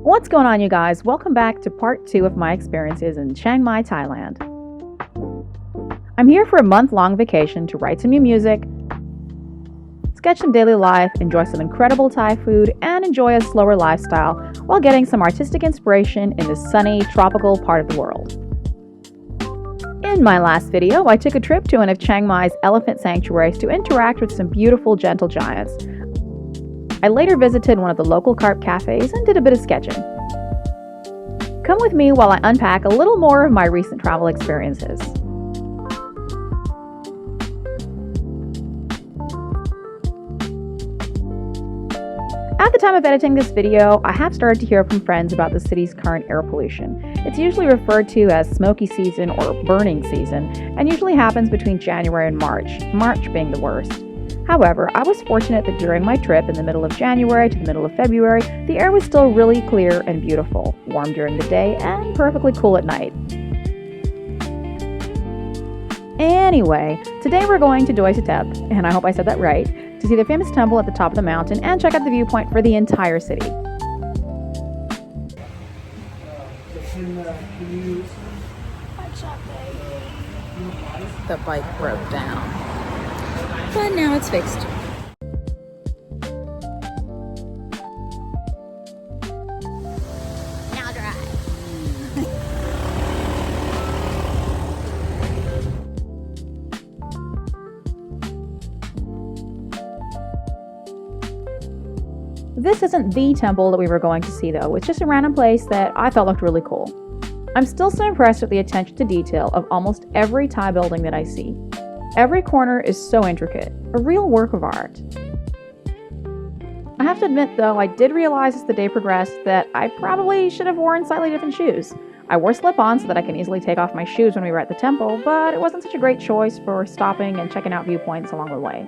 What's going on, you guys? Welcome back to part 2 of my experiences in Chiang Mai, Thailand. I'm here for a month-long vacation to write some new music, sketch some daily life, enjoy some incredible Thai food, and enjoy a slower lifestyle while getting some artistic inspiration in this sunny, tropical part of the world. In my last video, I took a trip to one of Chiang Mai's elephant sanctuaries to interact with some beautiful gentle giants. I later visited one of the local carp cafes and did a bit of sketching. Come with me while I unpack a little more of my recent travel experiences. At the time of editing this video, I have started to hear from friends about the city's current air pollution. It's usually referred to as smoky season or burning season, and usually happens between January and March being the worst. However, I was fortunate that during my trip in the middle of January to the middle of February, the air was still really clear and beautiful, warm during the day and perfectly cool at night. Anyway, today we're going to Doi Satep, and I hope I said that right, to see the famous temple at the top of the mountain and check out the viewpoint for the entire city. The bike broke down, but now it's fixed. Now drive. This isn't the temple that we were going to see though, it's just a random place that I thought looked really cool. I'm still so impressed with the attention to detail of almost every Thai building that I see. Every corner is so intricate, a real work of art. I have to admit though, I did realize as the day progressed that I probably should have worn slightly different shoes. I wore slip-ons so that I can easily take off my shoes when we were at the temple, but it wasn't such a great choice for stopping and checking out viewpoints along the way.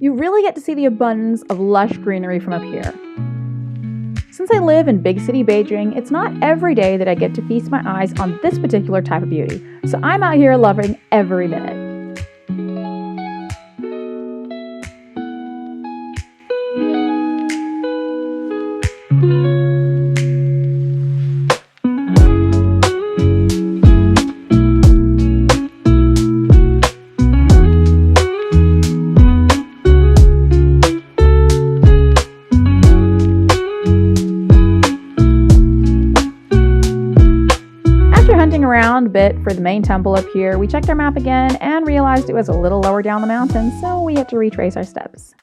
You really get to see the abundance of lush greenery from up here. Since I live in big city Beijing, it's not every day that I get to feast my eyes on this particular type of beauty, so I'm out here loving every minute. Around a bit for the main temple up here, we checked our map again and realized it was a little lower down the mountain, so we had to retrace our steps.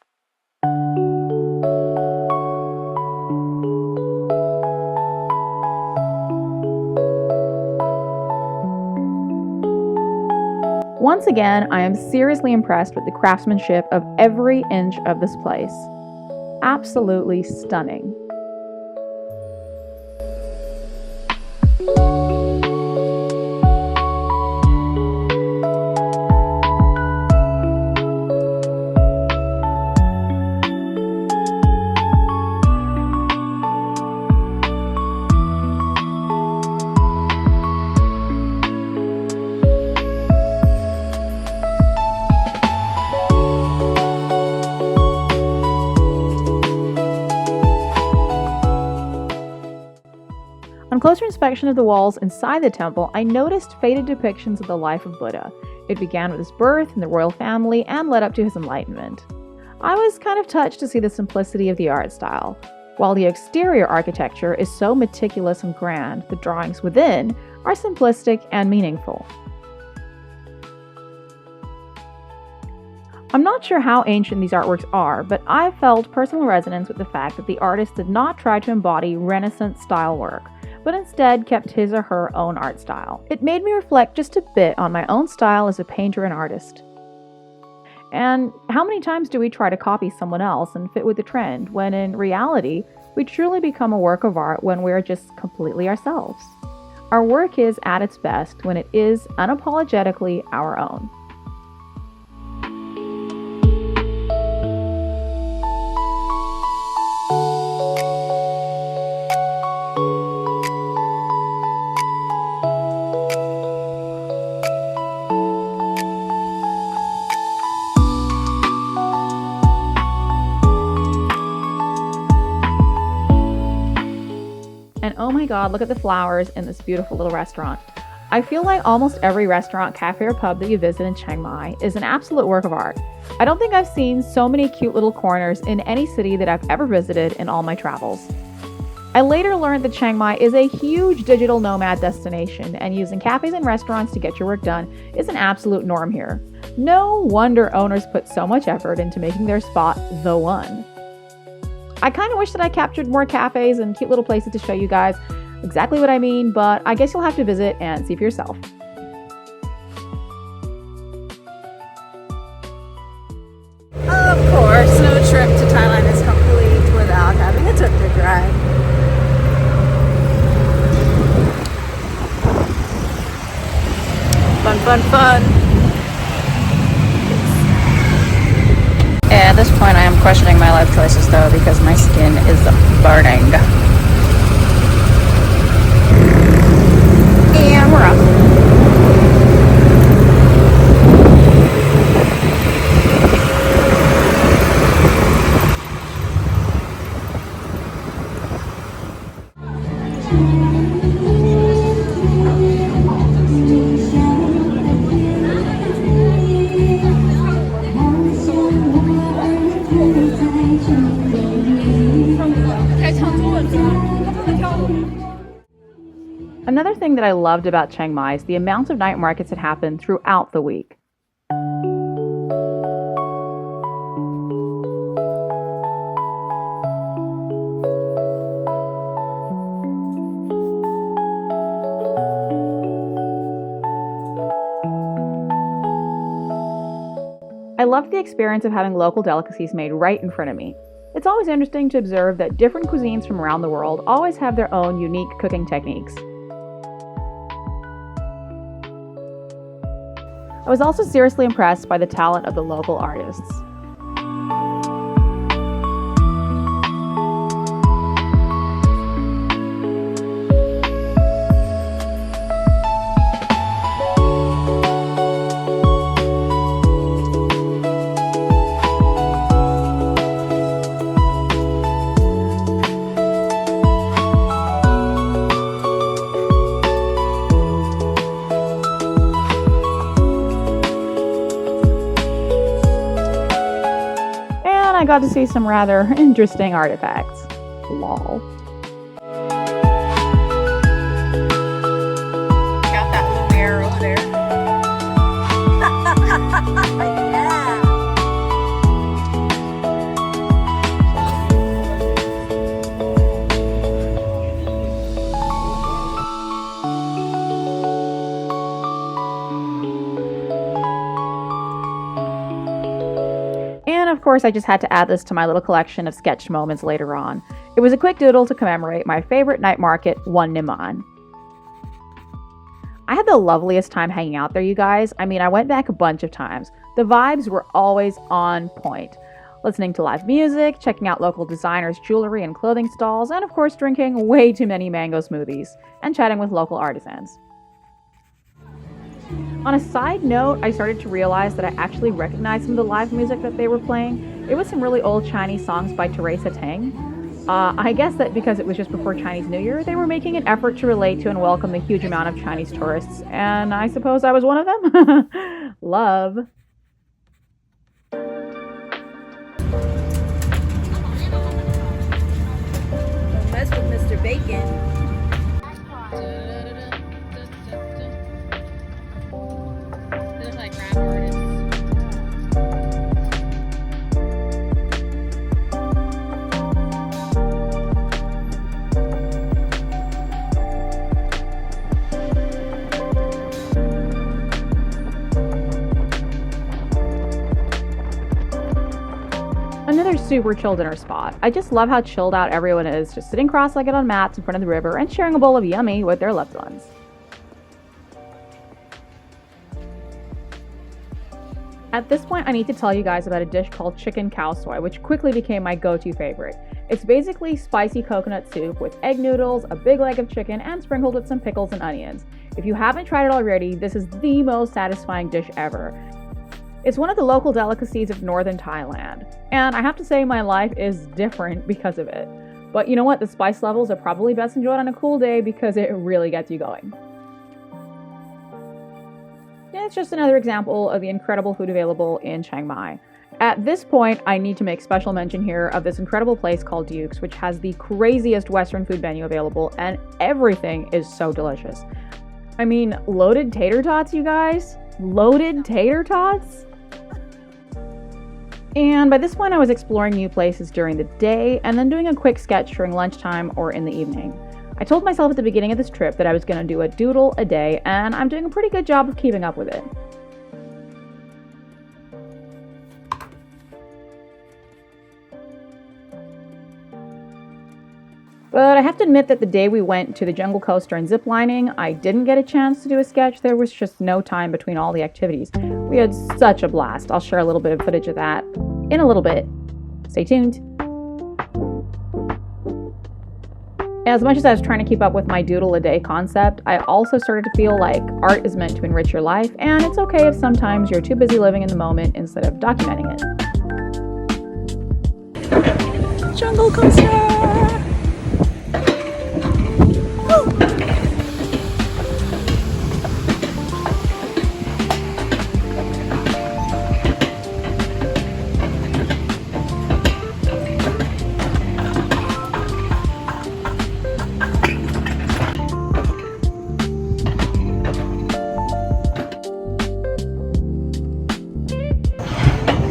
Once again, I am seriously impressed with the craftsmanship of every inch of this place. Absolutely stunning. On closer inspection of the walls inside the temple, I noticed faded depictions of the life of Buddha. It began with his birth in the royal family and led up to his enlightenment. I was kind of touched to see the simplicity of the art style. While the exterior architecture is so meticulous and grand, the drawings within are simplistic and meaningful. I'm not sure how ancient these artworks are, but I felt personal resonance with the fact that the artist did not try to embody Renaissance style work, but instead kept his or her own art style. It made me reflect just a bit on my own style as a painter and artist. And how many times do we try to copy someone else and fit with the trend, when in reality, we truly become a work of art when we're just completely ourselves? Our work is at its best when it is unapologetically our own. And oh my god, look at the flowers in this beautiful little restaurant. I feel like almost every restaurant, cafe, or pub that you visit in Chiang Mai is an absolute work of art. I don't think I've seen so many cute little corners in any city that I've ever visited in all my travels. I later learned that Chiang Mai is a huge digital nomad destination, and using cafes and restaurants to get your work done is an absolute norm here. No wonder owners put so much effort into making their spot the one. I kind of wish that I captured more cafes and cute little places to show you guys exactly what I mean, but I guess you'll have to visit and see for yourself. Of course, no trip to Thailand is complete without having a tuk-tuk ride. Fun, fun, fun. At this point, I am questioning my life choices though, because my skin is burning. And we're off. Another thing that I loved about Chiang Mai is the amount of night markets that happen throughout the week. I loved the experience of having local delicacies made right in front of me. It's always interesting to observe that different cuisines from around the world always have their own unique cooking techniques. I was also seriously impressed by the talent of the local artists. I got to see some rather interesting artifacts. Lol. Got that little mirror over there. Yeah. And of course, I just had to add this to my little collection of sketch moments later on. It was a quick doodle to commemorate my favorite night market, One Niman. I had the loveliest time hanging out there, you guys. I mean, I went back a bunch of times. The vibes were always on point. Listening to live music, checking out local designers' jewelry and clothing stalls, and of course drinking way too many mango smoothies, and chatting with local artisans. On a side note, I started to realize that I actually recognized some of the live music that they were playing. It was some really old Chinese songs by Teresa Teng. I guess that because it was just before Chinese New Year, they were making an effort to relate to and welcome the huge amount of Chinese tourists, and I suppose I was one of them. Love. Don't mess with Mr. Bacon. Another super chill dinner spot. I just love how chilled out everyone is, just sitting cross-legged on mats in front of the river and sharing a bowl of yummy with their loved ones. At this point, I need to tell you guys about a dish called chicken khao soi, which quickly became my go-to favorite. It's basically spicy coconut soup with egg noodles, a big leg of chicken, and sprinkled with some pickles and onions. If you haven't tried it already, this is the most satisfying dish ever. It's one of the local delicacies of northern Thailand, and I have to say my life is different because of it. But you know what? The spice levels are probably best enjoyed on a cool day because it really gets you going. And it's just another example of the incredible food available in Chiang Mai. At this point, I need to make special mention here of this incredible place called Duke's, which has the craziest Western food menu available, and everything is so delicious. I mean, loaded tater tots, you guys? Loaded tater tots? And by this point, I was exploring new places during the day and then doing a quick sketch during lunchtime or in the evening. I told myself at the beginning of this trip that I was going to do a doodle a day, and I'm doing a pretty good job of keeping up with it. But I have to admit that the day we went to the jungle coaster and ziplining, I didn't get a chance to do a sketch. There was just no time between all the activities. We had such a blast. I'll share a little bit of footage of that in a little bit. Stay tuned. As much as I was trying to keep up with my doodle a day concept, I also started to feel like art is meant to enrich your life, and it's okay if sometimes you're too busy living in the moment instead of documenting it. Jungle coaster!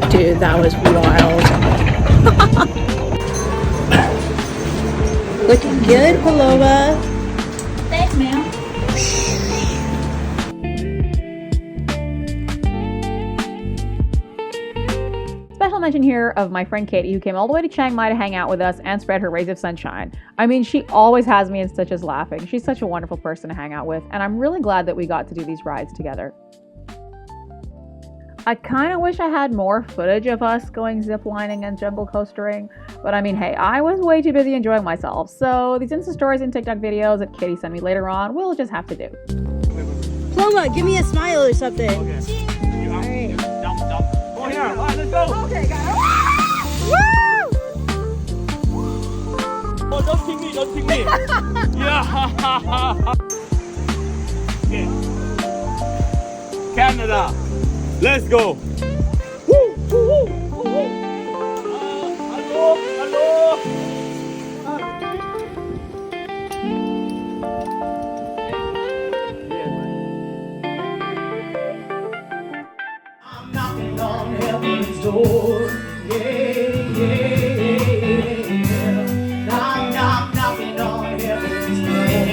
Dude, that was wild. Looking good, Paloma. Thanks, ma'am. Special mention here of my friend Katie, who came all the way to Chiang Mai to hang out with us and spread her rays of sunshine. I mean, she always has me in stitches laughing. She's such a wonderful person to hang out with, and I'm really glad that we got to do these rides together. I kind of wish I had more footage of us going ziplining and jungle coastering, but I mean, hey, I was way too busy enjoying myself, so these Insta stories and TikTok videos that Katie sent me later on, we'll just have to do. Ploma, give me a smile or something. Okay. All right. Dump. Oh, yeah. All right, let's go. Okay, got it. Woo! Oh, don't kick me. Yeah. Okay. Canada. Let's go. Woo. Hello. I'm knocking on heaven's door. Knocking on heaven's door.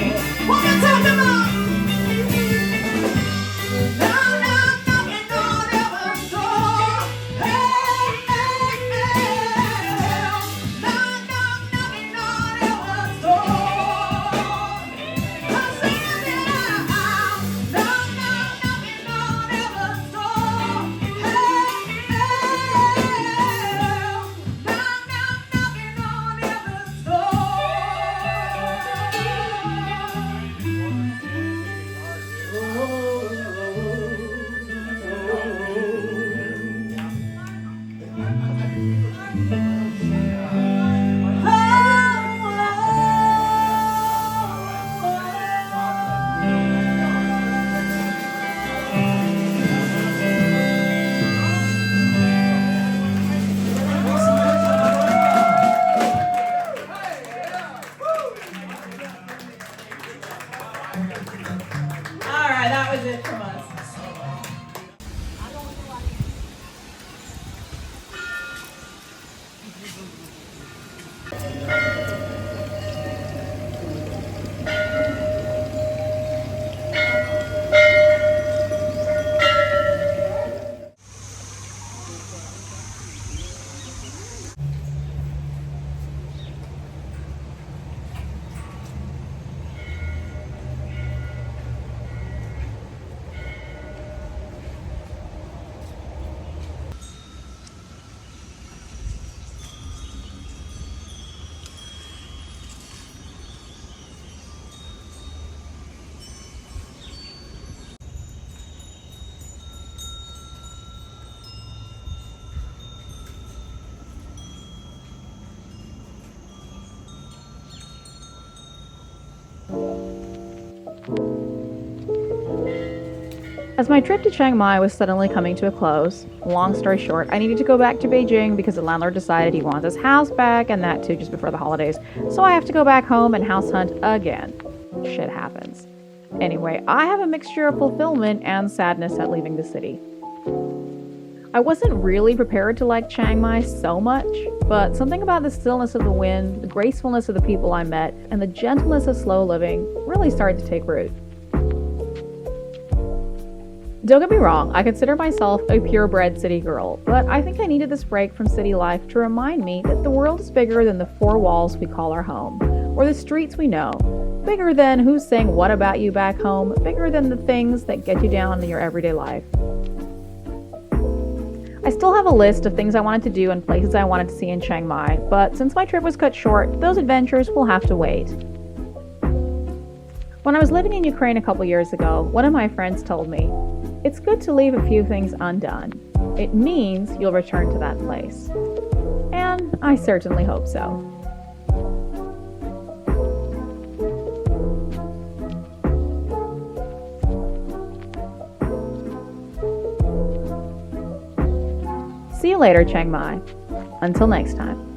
What you talking about? Knocking on heaven's door. Hey. Knocking on heaven's door. I'm singing it out. Knocking on heaven's door. Hey. As my trip to Chiang Mai was suddenly coming to a close, long story short, I needed to go back to Beijing because the landlord decided he wants his house back, and that too just before the holidays, so I have to go back home and house hunt again. Shit happens. Anyway, I have a mixture of fulfillment and sadness at leaving the city. I wasn't really prepared to like Chiang Mai so much, but something about the stillness of the wind, the gracefulness of the people I met, and the gentleness of slow living really started to take root. Don't get me wrong, I consider myself a purebred city girl, but I think I needed this break from city life to remind me that the world is bigger than the four walls we call our home, or the streets we know, bigger than who's saying what about you back home, bigger than the things that get you down in your everyday life. I still have a list of things I wanted to do and places I wanted to see in Chiang Mai, but since my trip was cut short, those adventures will have to wait. When I was living in Ukraine a couple years ago, one of my friends told me, "It's good to leave a few things undone. It means you'll return to that place." And I certainly hope so. See you later, Chiang Mai. Until next time.